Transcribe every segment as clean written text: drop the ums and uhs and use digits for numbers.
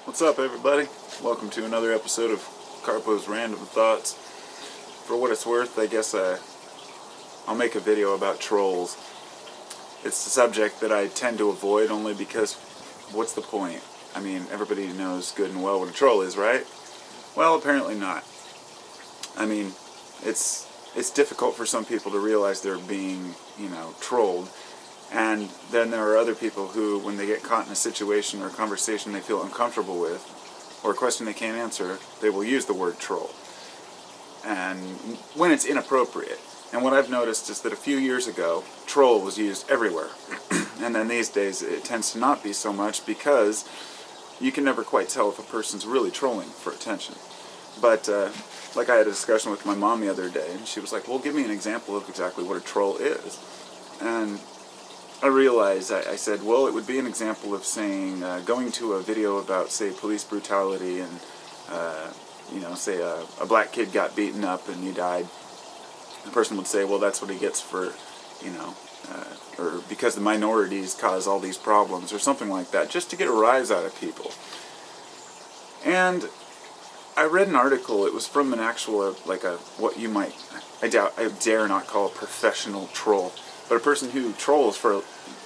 What's up, everybody? Welcome to another episode of Carpo's Random Thoughts. For what it's worth, I guess I'll make a video about trolls. It's a subject that I tend to avoid only because what's the point? I mean, everybody knows good and well what a troll is, right? Well, apparently not. I mean, it's difficult for some people to realize they're being, trolled. And then there are other people who, when they get caught in a situation or a conversation they feel uncomfortable with, or a question they can't answer, they will use the word troll. And when it's inappropriate. And what I've noticed is that a few years ago, troll was used everywhere. And then these days it tends to not be so much because you can never quite tell if a person's really trolling for attention. But like I had a discussion with my mom the other day, and she was like, well, give me an example of exactly what a troll is. And I realized, I said, well, it would be an example of saying, going to a video about, say, police brutality and, say a black kid got beaten up and he died. The person would say, well, that's what he gets for, or because the minorities cause all these problems or something like that, just to get a rise out of people. And I read an article, it was from an actual, what you might, I dare not call a professional troll. But a person who trolls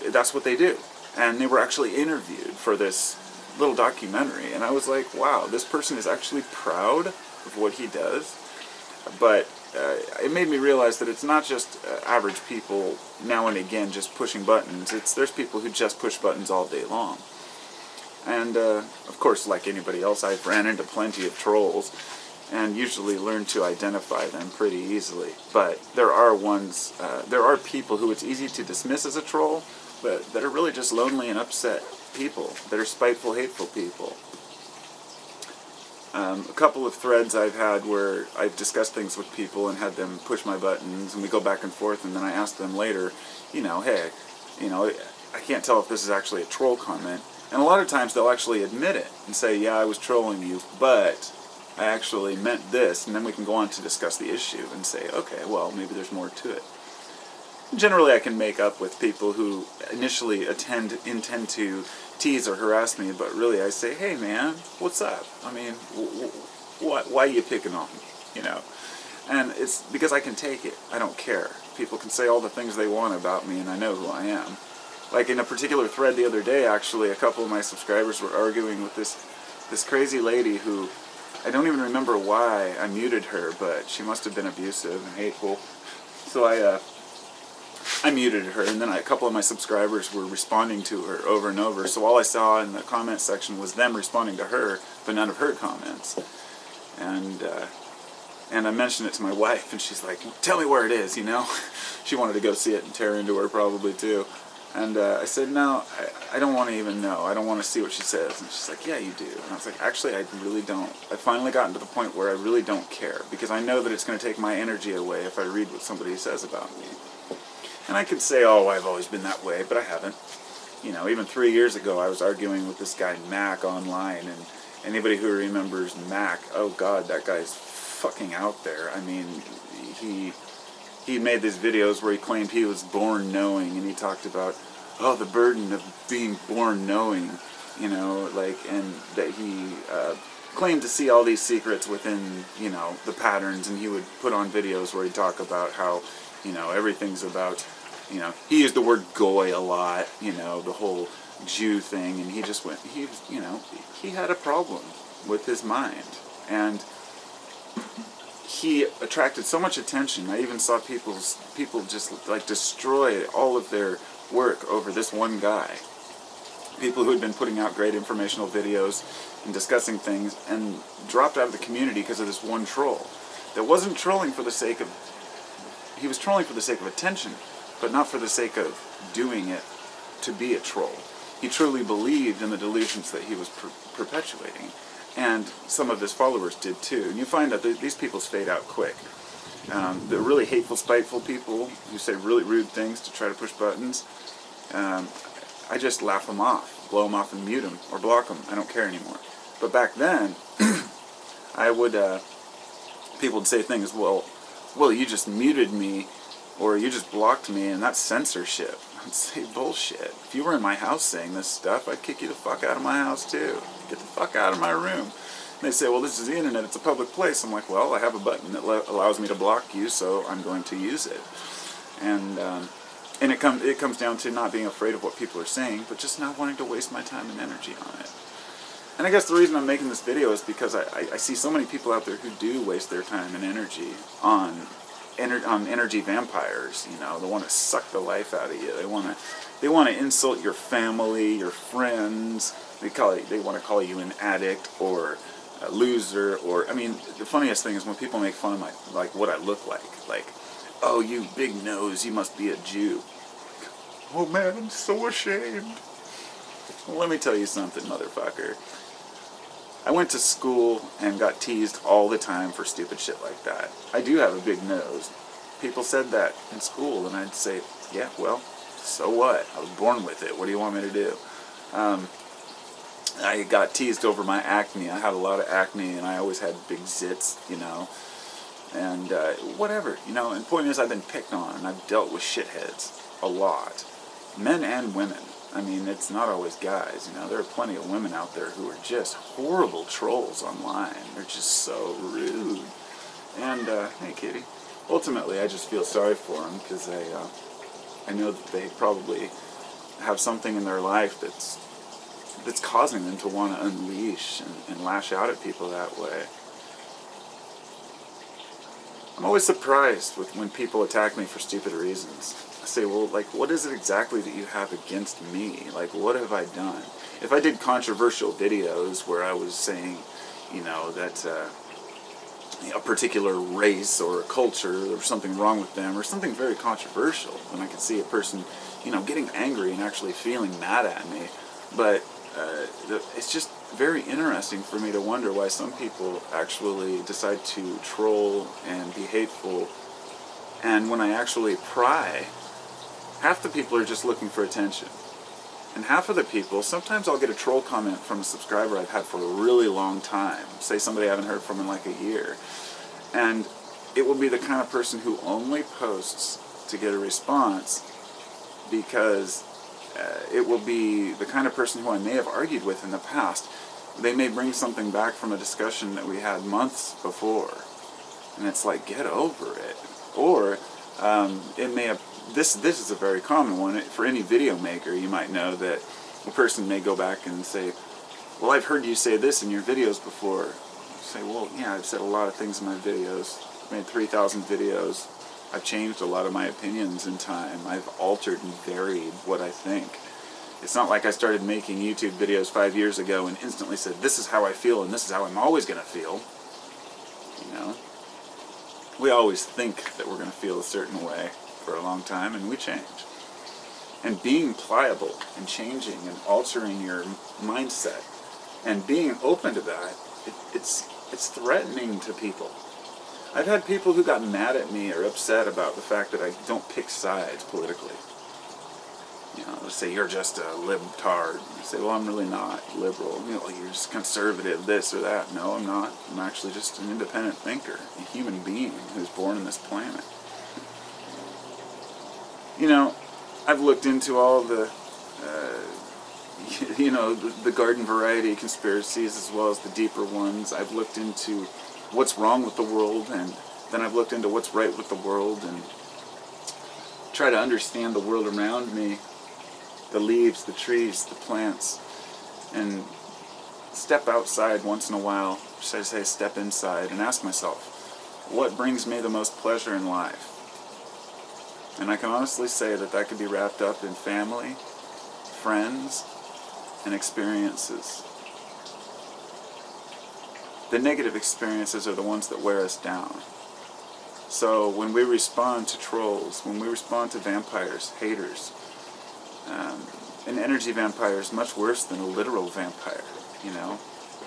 that's what they do. And they were actually interviewed for this little documentary. And I was like, wow, this person is actually proud of what he does. But it made me realize that it's not just average people now and again just pushing buttons. There's people who just push buttons all day long. And of course, like anybody else, I've ran into plenty of trolls and usually learn to identify them pretty easily. But there are people who it's easy to dismiss as a troll, but that are really just lonely and upset people, that are spiteful, hateful people. A couple of threads I've had where I've discussed things with people and had them push my buttons, and we go back and forth, and then I ask them later, hey, I can't tell if this is actually a troll comment. And a lot of times they'll actually admit it and say, yeah, I was trolling you, but I actually meant this, and then we can go on to discuss the issue and say, okay, well, maybe there's more to it. Generally, I can make up with people who initially intend to tease or harass me, but really I say, hey, man, what's up? I mean, why are you picking on me, And it's because I can take it. I don't care. People can say all the things they want about me, and I know who I am. Like in a particular thread the other day, actually, a couple of my subscribers were arguing with this crazy lady who, I don't even remember why I muted her, but she must have been abusive and hateful. So I muted her, and then a couple of my subscribers were responding to her over and over. So all I saw in the comment section was them responding to her, but none of her comments. And I mentioned it to my wife, and she's like, tell me where it is, She wanted to go see it and tear into her probably too. And I said, no, I don't want to even know. I don't want to see what she says. And she's like, yeah, you do. And I was like, actually, I really don't. I've finally gotten to the point where I really don't care, because I know that it's going to take my energy away if I read what somebody says about me. And I could say, oh, I've always been that way, but I haven't. Even 3 years ago, I was arguing with this guy, Mac, online. And anybody who remembers Mac, oh, God, that guy's fucking out there. I mean, he made these videos where he claimed he was born knowing, and he talked about, the burden of being born knowing, and that he claimed to see all these secrets within, the patterns, and he would put on videos where he'd talk about how, everything's about, he used the word goy a lot, the whole Jew thing, and he just went, he had a problem with his mind, and he attracted so much attention. I even saw people just destroy all of their work over this one guy. People who had been putting out great informational videos and discussing things, and dropped out of the community because of this one troll that wasn't trolling for the sake of, he was trolling for the sake of attention, but not for the sake of doing it to be a troll. He truly believed in the delusions that he was perpetuating. And some of his followers did too. And you find that these people fade out quick. The really hateful, spiteful people who say really rude things to try to push buttons, I just laugh them off, blow them off and mute them, or block them. I don't care anymore. But back then, people would say things, well, you just muted me, or you just blocked me, and that's censorship. I'd say bullshit. If you were in my house saying this stuff, I'd kick you the fuck out of my house too. Get the fuck out of my room. And they say, well, this is the internet, it's a public place. I'm like, well, I have a button that allows me to block you, so I'm going to use it. And it comes down to not being afraid of what people are saying, but just not wanting to waste my time and energy on it. And I guess the reason I'm making this video is because I see so many people out there who do waste their time and energy on energy vampires. You know, they want to suck the life out of you. They want to insult your family, your friends. They want to call you an addict or a loser. Or I mean, the funniest thing is when people make fun of like what I look like. Like, oh, you big nose, you must be a Jew. Oh man, I'm so ashamed. Well, let me tell you something, motherfucker. I went to school and got teased all the time for stupid shit like that. I do have a big nose. People said that in school, and I'd say, yeah, well, so what? I was born with it. What do you want me to do? I got teased over my acne. I had a lot of acne, and I always had big zits, you know. And whatever, you know. And the point is, I've been picked on, and I've dealt with shitheads a lot. Men and women. I mean, it's not always guys, you know. There are plenty of women out there who are just horrible trolls online. They're just so rude. And, hey, kitty. Ultimately, I just feel sorry for them because I know that they probably have something in their life that's causing them to want to unleash and lash out at people that way. I'm always surprised when people attack me for stupid reasons. I say, well, like, what is it exactly that you have against me? Like, what have I done? If I did controversial videos where I was saying, you know, that a particular race or a culture, there was something wrong with them, or something very controversial, then I could see a person, you know, getting angry and actually feeling mad at me. But it's just very interesting for me to wonder why some people actually decide to troll and be hateful, and when I actually pry, half the people are just looking for attention. And half of the people, sometimes I'll get a troll comment from a subscriber I've had for a really long time. Say somebody I haven't heard from in like a year. And it will be the kind of person who only posts to get a response because it will be the kind of person who I may have argued with in the past. They may bring something back from a discussion that we had months before. And it's like, get over it. Or it may have... This is a very common one. For any video maker, you might know that a person may go back and say, well, I've heard you say this in your videos before. You say, well, yeah, I've said a lot of things in my videos. I've made 3,000 videos. I've changed a lot of my opinions in time. I've altered and varied what I think. It's not like I started making YouTube videos 5 years ago and instantly said, this is how I feel and this is how I'm always going to feel. You know? We always think that we're going to feel a certain way for a long time, and we change. And being pliable and changing and altering your mindset and being open to that, it's threatening to people. I've had people who got mad at me or upset about the fact that I don't pick sides politically. You know, they'll say, you're just a libtard. I say, well, I'm really not liberal. You know, you're just conservative, this or that. No, I'm not. I'm actually just an independent thinker, a human being who's born on this planet. You know, I've looked into all the, you know, the garden variety conspiracies as well as the deeper ones. I've looked into what's wrong with the world, and then I've looked into what's right with the world, and try to understand the world around me, the leaves, the trees, the plants, and step outside once in a while, should I say step inside, and ask myself, what brings me the most pleasure in life? And I can honestly say that that could be wrapped up in family, friends, and experiences. The negative experiences are the ones that wear us down. So when we respond to trolls, when we respond to vampires, haters, an energy vampire is much worse than a literal vampire, you know,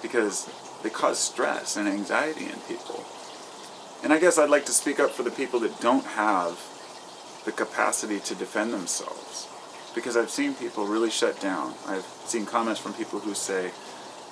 because they cause stress and anxiety in people. And I guess I'd like to speak up for the people that don't have the capacity to defend themselves, because I've seen people really shut down. I've seen comments from people who say,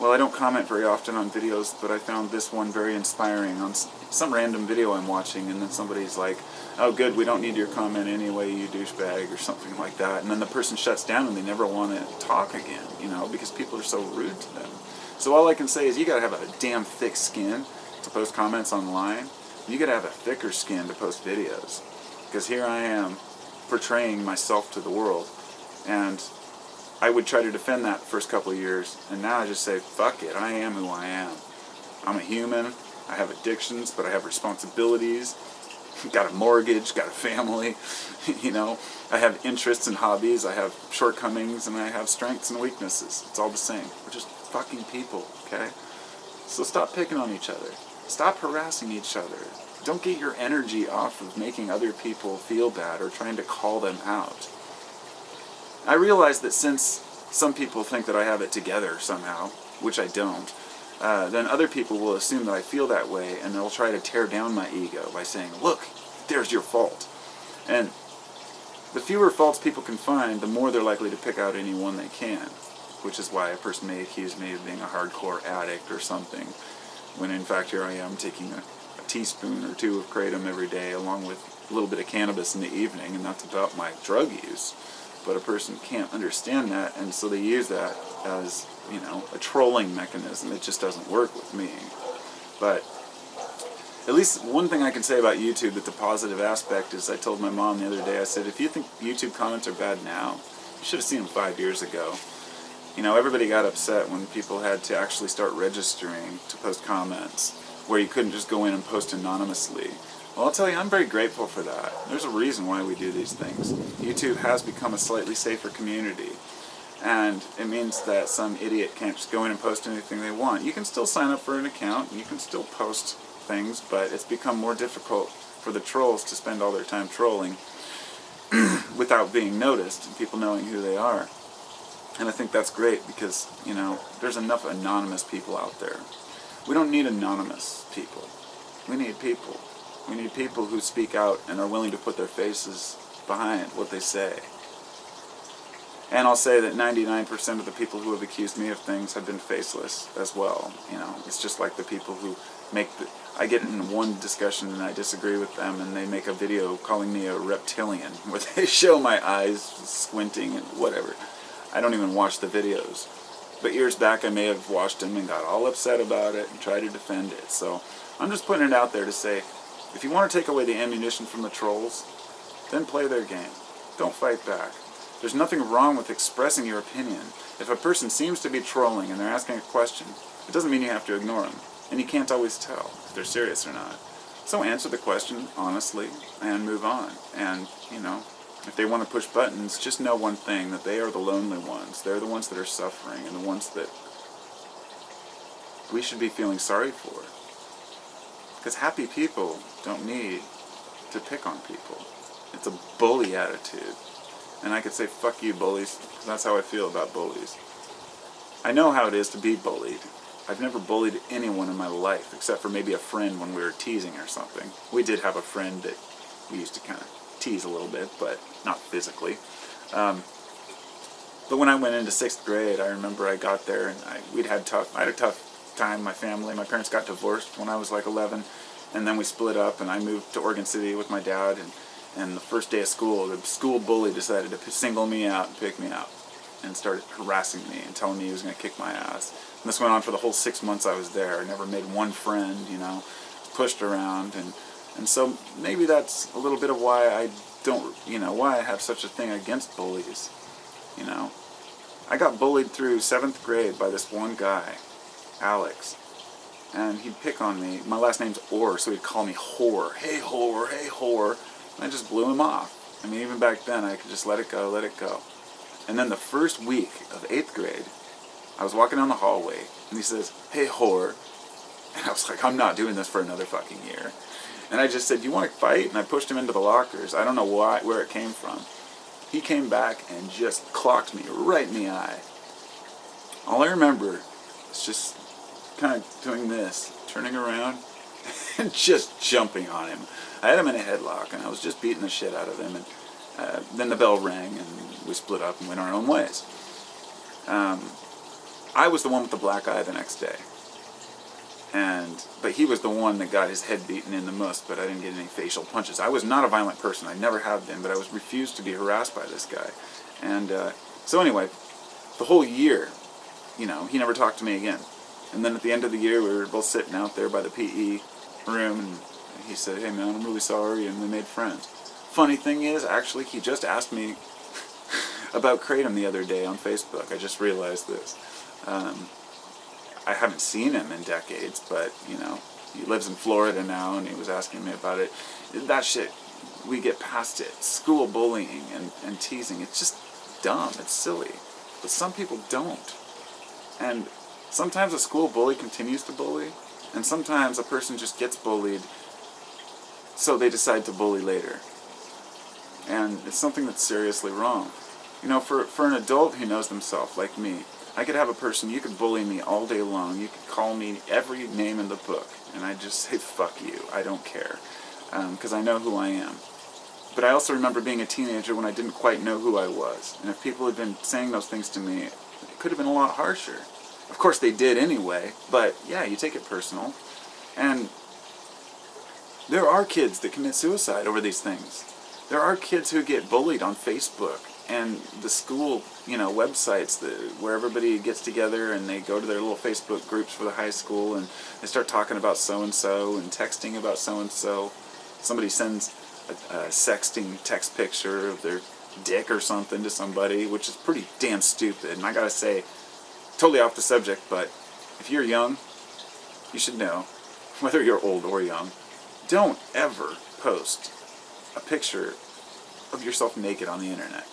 Well, I don't comment very often on videos, but I found this one very inspiring on some random video I'm watching, and then somebody's like, oh good, we don't need your comment anyway, you douchebag, or something like that. And then the person shuts down and they never want to talk again, you know, because people are so rude to them. So all I can say is you gotta have a damn thick skin to post comments online. You gotta have a thicker skin to post videos. Because here I am portraying myself to the world, and I would try to defend that the first couple of years, and now I just say, fuck it, I am who I am. I'm a human, I have addictions, but I have responsibilities, got a mortgage, got a family, you know, I have interests and hobbies, I have shortcomings, and I have strengths and weaknesses. It's all the same. We're just fucking people, okay? So stop picking on each other. Stop harassing each other. Don't get your energy off of making other people feel bad or trying to call them out. I realize that since some people think that I have it together somehow, which I don't, then other people will assume that I feel that way, and they'll try to tear down my ego by saying, look, there's your fault. And the fewer faults people can find, the more they're likely to pick out any one they can, which is why a person may accuse me of being a hardcore addict or something, when in fact here I am taking a teaspoon or two of kratom every day, along with a little bit of cannabis in the evening, and that's about my drug use. But a person can't understand that, and so they use that as, you know, a trolling mechanism. It just doesn't work with me. But at least one thing I can say about YouTube that's a positive aspect is I told my mom the other day, I said, if you think YouTube comments are bad now, you should have seen them 5 years ago. You know, everybody got upset when people had to actually start registering to post comments, where you couldn't just go in and post anonymously. Well, I'll tell you, I'm very grateful for that. There's a reason why we do these things. YouTube has become a slightly safer community, and it means that some idiot can't just go in and post anything they want. You can still sign up for an account, and you can still post things, but it's become more difficult for the trolls to spend all their time trolling without being noticed and people knowing who they are. And I think that's great because, you know, there's enough anonymous people out there. We don't need anonymous people. We need people. We need people who speak out and are willing to put their faces behind what they say. And I'll say that 99% of the people who have accused me of things have been faceless as well. You know, it's just like the people who I get in one discussion and I disagree with them, and they make a video calling me a reptilian, where they show my eyes squinting and whatever. I don't even watch the videos. But years back I may have watched them and got all upset about it and tried to defend it. So I'm just putting it out there to say, if you want to take away the ammunition from the trolls, then play their game. Don't fight back. There's nothing wrong with expressing your opinion. If a person seems to be trolling and they're asking a question, it doesn't mean you have to ignore them. And you can't always tell if they're serious or not. So answer the question honestly and move on. And, you know, if they want to push buttons, just know one thing, that they are the lonely ones. They're the ones that are suffering and the ones that we should be feeling sorry for. Because happy people don't need to pick on people. It's a bully attitude. And I could say, fuck you, bullies, because that's how I feel about bullies. I know how it is to be bullied. I've never bullied anyone in my life, except for maybe a friend when we were teasing or something. We did have a friend that we used to kind of tease a little bit, but not physically. But when I went into 6th grade, I remember I got there and I had a tough time, my family. My parents got divorced when I was like 11, and then we split up, and I moved to Oregon City with my dad, and the first day of school, the school bully decided to single me out and pick me out and started harassing me and telling me he was going to kick my ass. And this went on for the whole 6 months I was there. I never made one friend, you know, pushed around, and so maybe that's a little bit of why I don't, you know, why I have such a thing against bullies, you know. I got bullied through 7th grade by this one guy, Alex, and he'd pick on me. My last name's Orr, so he'd call me whore. Hey whore, hey whore. And I just blew him off. I mean, even back then, I could just let it go, let it go. And then the first week of 8th grade, I was walking down the hallway, and he says, hey whore. And I was like, I'm not doing this for another fucking year. And I just said, do you want to fight? And I pushed him into the lockers. I don't know where it came from. He came back and just clocked me right in the eye. All I remember is just kind of doing this, turning around, and just jumping on him. I had him in a headlock, and I was just beating the shit out of him. And then the bell rang, and we split up and went our own ways. I was the one with the black eye the next day. But he was the one that got his head beaten in the most, but I didn't get any facial punches. I was not a violent person. I never have been, but I was refused to be harassed by this guy. And so anyway, the whole year, he never talked to me again. And then at the end of the year, we were both sitting out there by the PE room, and he said, "Hey man, I'm really sorry," and we made friends. Funny thing is, actually, he just asked me about Kratom the other day on Facebook. I just realized this. I haven't seen him in decades, but, he lives in Florida now, and he was asking me about it. That shit, we get past it. School bullying and teasing, it's just dumb, it's silly. But some people don't. And sometimes a school bully continues to bully, and sometimes a person just gets bullied, so they decide to bully later. And it's something that's seriously wrong. For an adult who knows themselves, like me, I could have a person, you could bully me all day long, you could call me every name in the book, and I'd just say, fuck you, I don't care, because I know who I am. But I also remember being a teenager when I didn't quite know who I was, and if people had been saying those things to me, it could have been a lot harsher. Of course they did anyway, but yeah, you take it personal. And there are kids that commit suicide over these things. There are kids who get bullied on Facebook and the school, websites where everybody gets together and they go to their little Facebook groups for the high school and they start talking about so-and-so and texting about so-and-so. Somebody sends a sexting text picture of their dick or something to somebody, which is pretty damn stupid. And I gotta say, totally off the subject, but if you're young, you should know, whether you're old or young, don't ever post a picture of yourself naked on the internet,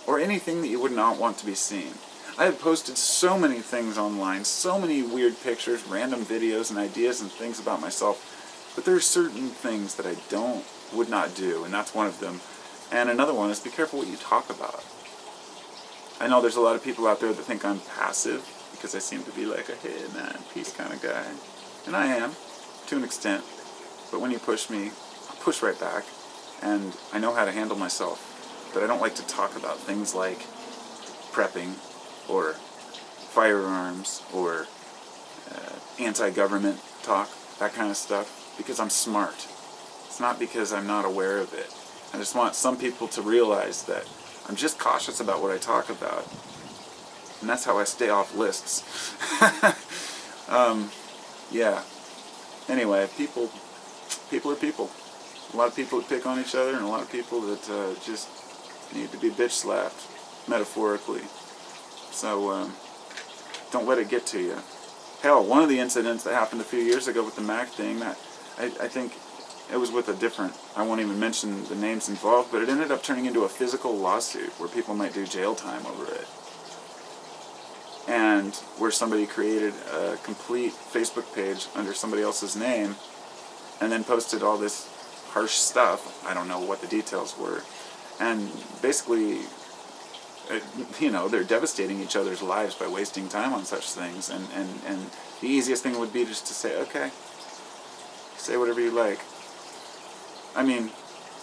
or anything that you would not want to be seen. I have posted so many things online, so many weird pictures, random videos and ideas and things about myself, but there are certain things that I would not do, and that's one of them. And another one is be careful what you talk about. I know there's a lot of people out there that think I'm passive, because I seem to be like a hey man, peace kind of guy. And I am, to an extent, but when you push me, I'll push right back, and I know how to handle myself. But I don't like to talk about things like prepping, or firearms, or anti-government talk, that kind of stuff, because I'm smart. It's not because I'm not aware of it. I just want some people to realize that I'm just cautious about what I talk about. And that's how I stay off lists. Yeah. Anyway, people are people. A lot of people that pick on each other, and a lot of people that just need to be bitch slapped, metaphorically. So don't let it get to you. Hell, one of the incidents that happened a few years ago with the Mac thing, that I think it was with a different, I won't even mention the names involved, but it ended up turning into a physical lawsuit where people might do jail time over it. And where somebody created a complete Facebook page under somebody else's name and then posted all this harsh stuff. I don't know what the details were. And basically, they're devastating each other's lives by wasting time on such things. And the easiest thing would be just to say, okay, say whatever you like. I mean,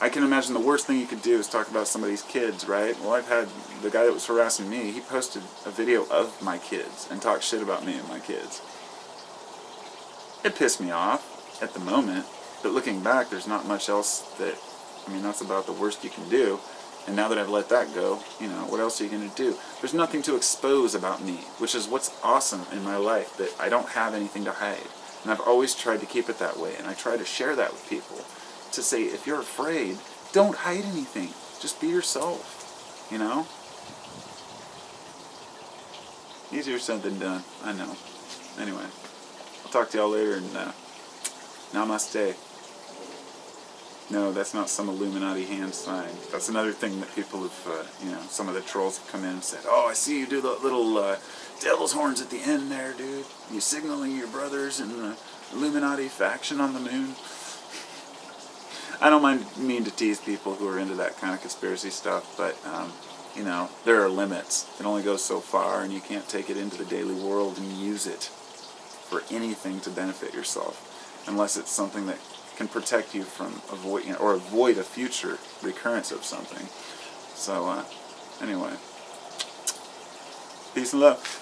I can imagine the worst thing you could do is talk about somebody's kids, right? Well, I've had the guy that was harassing me, he posted a video of my kids and talked shit about me and my kids. It pissed me off at the moment, but looking back, there's not much else that's about the worst you can do. And now that I've let that go, what else are you going to do? There's nothing to expose about me, which is what's awesome in my life, that I don't have anything to hide. And I've always tried to keep it that way, and I try to share that with people. To say, if you're afraid, don't hide anything. Just be yourself, Easier said than done, I know. Anyway, I'll talk to y'all later, and namaste. No, that's not some Illuminati hand sign. That's another thing that people have, some of the trolls have come in and said, oh, I see you do the little devil's horns at the end there, dude. You signaling your brothers in the Illuminati faction on the moon. I don't mean to tease people who are into that kind of conspiracy stuff, but, there are limits. It only goes so far, and you can't take it into the daily world and use it for anything to benefit yourself, unless it's something that can protect you from avoid a future recurrence of something. So, anyway, peace and love.